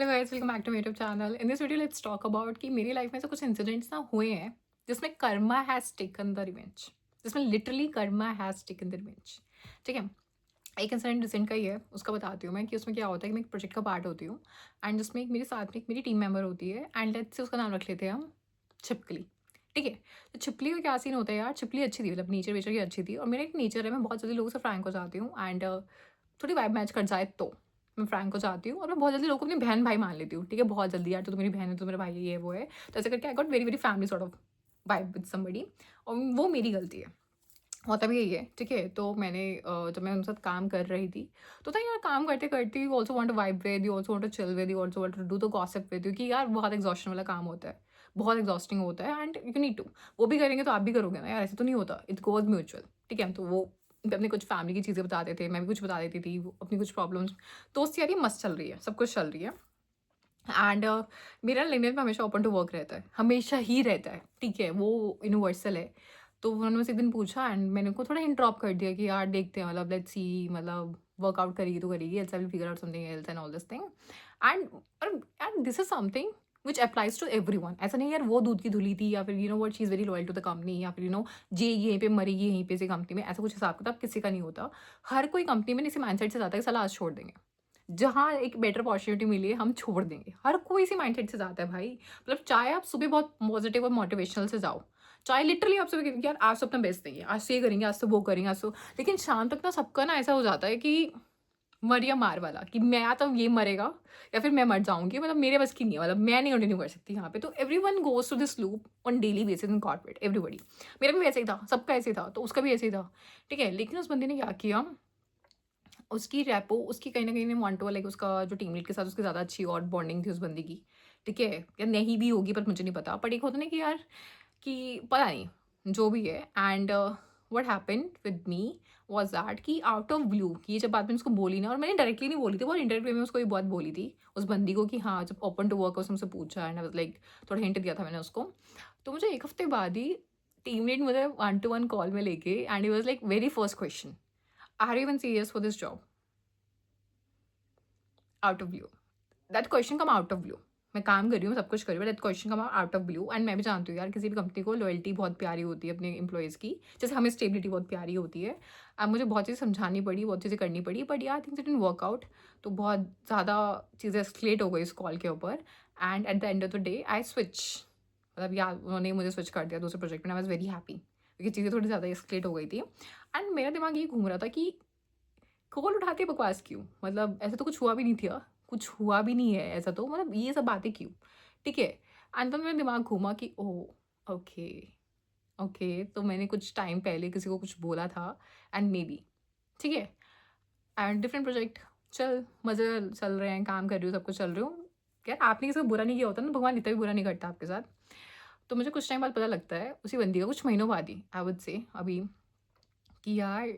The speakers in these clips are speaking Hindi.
Hello guys, welcome back to YouTube channel. In this video let's talk about कि मेरी लाइफ में ऐसे कुछ इंसिडेंट्स ना हुए हैं जिसमें karma has taken the revenge, जिसमें literally karma has taken the revenge. ठीक है, एक इंसिडेंट रिसेंट का ही है, उसका बताती हूँ मैं कि उसमें क्या होता है कि मैं एक प्रोजेक्ट का पार्ट होती हूँ एंड जिसमें एक मेरे साथ में एक मेरी टीम मेंबर होती है एंड लेट्स से उसका नाम रख लेते हैं हम छिपकली। ठीक है, तो छिपकली का क्या सीन होता है यार, छिपकली अच्छी थी, मतलब नेचर वेचर की अच्छी थी और मेरा एक नेचर है, मैं बहुत जल्दी लोगों से फ्रैंक हो जाती हूँ एंड थोड़ी वाइब मैच कर जाए तो मैं फ्रैंक हो जाती हूँ और मैं बहुत जल्दी लोगों को अपनी बहन भाई मान लेती हूँ। ठीक है, बहुत जल्दी, यार तो मेरी बहन है, तो मेरा भाई है, ये वो है, तो ऐसे करके I got very very family sort of vibe with somebody और वो मेरी गलती है, होता भी यही है। ठीक है, तो मैंने जब मैं उनके साथ काम कर रही थी तो था यार, काम करते करते you also want to vibe with, you also want to chill with, you also want to do the gossip with you, कि यार बहुत एग्जॉस्शन वाला काम होता है, बहुत एग्जॉस्टिंग होता है एंड यू नीड टू, वो भी करेंगे तो आप भी करोगे ना यार, ऐसे तो नहीं होता, इट गोज म्यूचुअल। ठीक है, तो वो अपने कुछ फैमिली की चीज़ें बताते थे, मैं भी कुछ बता देती थी, वो अपनी कुछ प्रॉब्लम्स। दोस्त यार ये मस्त चल रही है, सब कुछ चल रही है एंड मेरा लिनक्स में हमेशा ओपन टू वर्क रहता है, हमेशा ही रहता है। ठीक है, वो यूनिवर्सल है। तो उन्होंने मुझसे एक दिन पूछा एंड मैंने उनको थोड़ा इंटरॉप कर दिया कि यार देखते हैं, मतलब लेट्स सी, मतलब वर्कआउट करेगी तो करेगी, else I will figure out something else and all this thing and and this is something which applies to everyone. ऐसा नहीं यार वो दूध की धुली थी या फिर you know what she is very loyal to the company या फिर यू नो जे यहीं पे मरेगी यहीं पे से कंपनी में, ऐसा कुछ हिसाब किताब किसी का नहीं होता। हर कोई कंपनी में इसी माइंडसेट से जाता है कि साला आज छोड़ देंगे, जहाँ एक बेटर अपॉर्चुनिटी मिली है हम छोड़ देंगे। हर कोई इसी माइंडसेट से जाता है भाई, मतलब चाहे आप सुबह बहुत पॉजिटिव और मोटिवेशनल से जाओ, चाहे लिटरली आप सुबह कहेंगे यार आज तो अपना बेस्ट देंगे, आज से ये करेंगे, आज तो वो करेंगे, आज तो, लेकिन शाम तक ना सबका ना ऐसा हो जाता है कि मर या मार वाला, कि मैं या तो ये मरेगा या फिर मैं मर जाऊंगी, मतलब मेरे बस की नहीं है, मतलब मैं नहीं कंटिन्यू कर सकती यहाँ पे। तो everyone goes to this loop on daily basis in corporate, everybody. मेरा भी वैसे ही था, सबका ऐसे ही था, तो उसका भी ऐसे ही था। ठीक है, लेकिन उस बंदे ने क्या किया, उसकी रैपो, उसकी कहीं न कहीं वन टू वन, लाइक उसका जो टीम लीड के साथ उसकी ज़्यादा अच्छी और बॉन्डिंग थी उस बंदे की। ठीक है? या नहीं भी होगी पर मुझे नहीं पता। बट एक होता है ना कि यार, कि पता नहीं, जो भी है and what happened with me was that कि आउट ऑफ ब्लू, कि ये जब बात मैंने उसको बोली ना, और मैंने डायरेक्टली नहीं बोली थी, बहुत इनडायरेक्ट वे में उसको ये बात बोली थी उस बंदी को कि हाँ, जब ओपन टू वर्क उसने मुझसे पूछा एंड आई वाज़ लाइक, थोड़ा हिंट दिया था मैंने उसको। तो मुझे 1 हफ्ते बाद ही टीम लीड मुझे वन टू वन कॉल में लेके and he was like very first question, are you even serious for this job? Out of blue, that question come out of blue. मैं काम कर रही हूँ, सब कुछ कर रही हूँ, that question come out of blue and मैं भी जानती हूँ यार, किसी भी कंपनी को लॉयल्टी बहुत प्यारी होती है अपने एम्प्लॉयज़ की, जैसे हमें स्टेबिलिटी बहुत प्यारी होती है। अब मुझे बहुत चीज़ें समझानी पड़ी, बहुत चीज़ें करनी पड़ी, बट यार थिंग्स डिडंट वर्क आउट। तो बहुत ज़्यादा चीज़ें एस्केलेट हो गई इस कॉल के ऊपर and at the end of the day I switch, मतलब यार उन्होंने मुझे स्विच कर दिया दूसरे प्रोजेक्ट में। आई वॉज वेरी हैप्पी क्योंकि चीज़ें थोड़ी ज़्यादा एस्केलेट हो गई थी एंड मेरा दिमाग ये घूम रहा था कि कॉल उठाते बकवास क्यों? मतलब ऐसा तो कुछ हुआ भी नहीं था, कुछ हुआ भी नहीं है ऐसा, तो मतलब ये सब बातें क्यों? ठीक है? एंड then मेरा दिमाग घूमा कि ओह! ओके, ओके, तो मैंने कुछ टाइम पहले किसी को कुछ बोला था एंड मेबी, ठीक है? एंड डिफरेंट प्रोजेक्ट, चल मज़े चल रहे हैं, काम कर रही हूँ, सब कुछ चल रही हूँ। यार आपने किसी को बुरा नहीं किया होता ना, भगवान इतना भी बुरा नहीं करता आपके साथ। तो मुझे कुछ टाइम बाद पता लगता है उसी बंदी का, कुछ महीनों बाद ही आई वुड से अभी, कि यार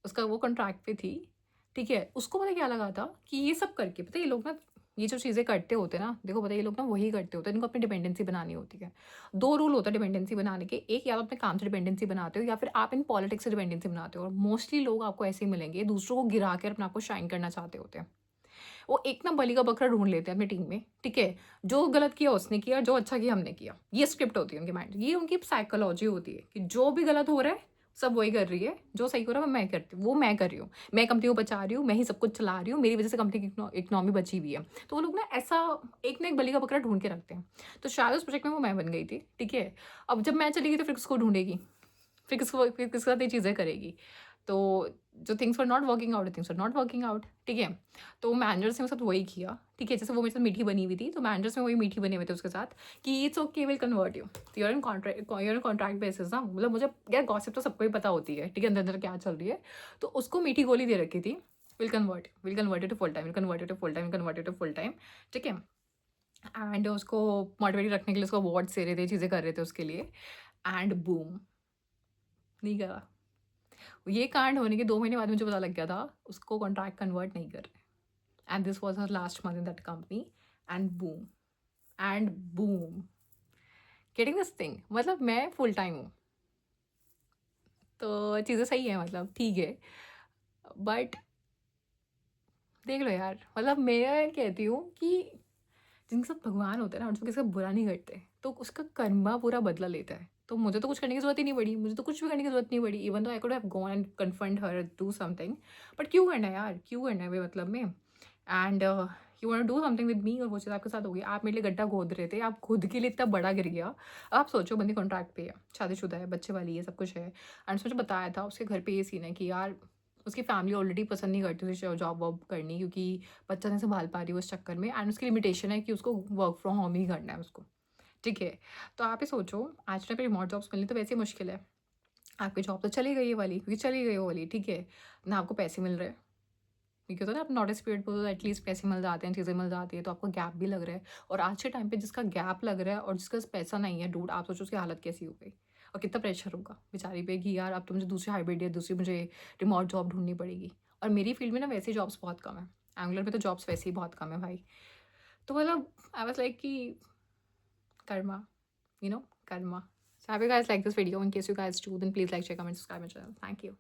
उसका वो कॉन्ट्रैक्ट पे थी। ठीक है? उसको पता है क्या लगा था कि ये सब करके, पता है ये लोग ना, ये जो चीज़ें करते होते हैं ना, देखो पता है ये लोग ना वही करते होते हैं, इनको अपनी डिपेंडेंसी बनानी होती है। 2 रूल होता है डिपेंडेंसी बनाने के, एक या तो अपने काम से डिपेंडेंसी बनाते हो या फिर आप इन पॉलिटिक्स से डिपेंडेंसी बनाते हो, और मोस्टली लोग आपको ऐसे ही मिलेंगे, दूसरों को गिरा कर अपने आप को शाइन करना चाहते होते हैं। वो एक ना बलि का बकरा ढूँढ लेते हैं अपनी टीम में, ठीक है? जो गलत किया उसने किया, जो अच्छा किया हमने किया। ये स्क्रिप्ट होती है उनके माइंड, ये उनकी साइकोलॉजी होती है कि जो भी गलत हो रहा है, सब वही कर रही है, जो सही हो रहा है वो मैं करती हूँ, वो मैं कर रही हूँ। मैं कंपनी को बचा रही हूँ, मैं ही सब कुछ चला रही हूँ, मेरी वज़ह से कंपनी की इकोनॉमी बची हुई है। तो वो लोग ना ऐसा एक ना एक बलि का बकरा ढूँढ के रखते हैं। तो शायद उस प्रोजेक्ट में वो मैं बन गई थी, ठीक है? अब जब मैं चली गई तो फिर किसको ढूँढेगी? फिर किसके साथ ये चीज़ें करेगी? तो जो things were not working out, things were not working out, ठीक है? तो मैनेजर्स ने मेरे साथ वही किया, ठीक है? जैसे वो मेरे साथ मीठी बनी हुई थी, तो मैनेजर्स में वही मीठी बने हुए थे उसके साथ कि it's okay, will convert you, you are in contract, you are in contract basis ना, मतलब मुझे यार गॉसिप तो सबको ही पता होती है, ठीक है? अंदर-अंदर क्या चल रही है। तो उसको मीठी गोली दे रखी थी, will convert you to full time, will convert you to full time, will convert you to full time, ठीक है? एंड उसको मोटिवेटेड रखने के लिए उसको अवार्ड्स दे रहे थे, चीज़ें कर रहे थे उसके लिए एंड बूम! नहीं करा। ये कांड होने के 2 महीने बाद मुझे पता लग गया था उसको कॉन्ट्रैक्ट कन्वर्ट नहीं कर रहे and this was her last month in that company and boom getting this thing, मतलब मैं फुल टाइम हूँ, तो चीज़ें सही है, मतलब ठीक है, बट देख लो यार, मतलब मैं कहती हूँ कि जिनके साथ भगवान होते हैं ना, उसमें किसी का बुरा नहीं करते, तो उसका कर्मा पूरा बदला लेता है। तो मुझे तो कुछ करने की ज़रूरत ही नहीं पड़ी, मुझे तो कुछ भी करने की ज़रूरत नहीं पड़ी, even though I could have gone and confront her, do something, but क्यों करना है यार, क्यों करना है बेमतलब में? And you want to do something with me, और वो चीज़ आपके साथ हो गई। आप मेरे लिए गड्ढा खोद रहे थे, आप खुद के लिए इतना बड़ा गिर गया। आप सोचो, बंदी कॉन्ट्रैक्ट पे है, शादीशुदा है, बच्चे वाली है, सब कुछ है, एंड उसने मुझे बताया था उसके घर पे ये सीन है कि यार उसकी फैमिली ऑलरेडी पसंद नहीं करती उसे जॉब वॉब करनी, क्योंकि बच्चा नहीं संभाल पा रही है उस चक्कर में, एंड उसकी लिमिटेशन है कि उसको वर्क फ्रॉम होम ही करना है उसको। ठीक है, तो आप ही सोचो, आज टाइम पे रिमोट जॉब्स मिलनी तो वैसे ही मुश्किल है। आपकी जॉब तो चली गई है वाली, क्योंकि चली गई वो वाली, ठीक है, ना आपको पैसे मिल रहे हैं, क्योंकि होता है ना, आप नोटिस पीरियड पर एटलीस्ट पैसे मिल जाते हैं, चीज़ें मिल जाती है, तो आपको गैप भी लग रहा है। और आज के टाइम पे जिसका गैप लग रहा है और जिसका पैसा नहीं है डूड, आप सोचो उसकी हालत कैसी हो गई, और कितना प्रेशर होगा बेचारी पे कि यार अब तो मुझे दूसरी हाइब्रिड या दूसरी मुझे रिमोट जॉब ढूंढनी पड़ेगी। और मेरी फील्ड में ना वैसे जॉब्स बहुत कम है, एंगुलर में तो जॉब्स वैसे ही बहुत कम है भाई। तो मतलब आई वाज लाइक कि Karma, you know, karma. So, have you guys liked this video? In case you guys do, then please like, share, comment, subscribe my channel. Thank you.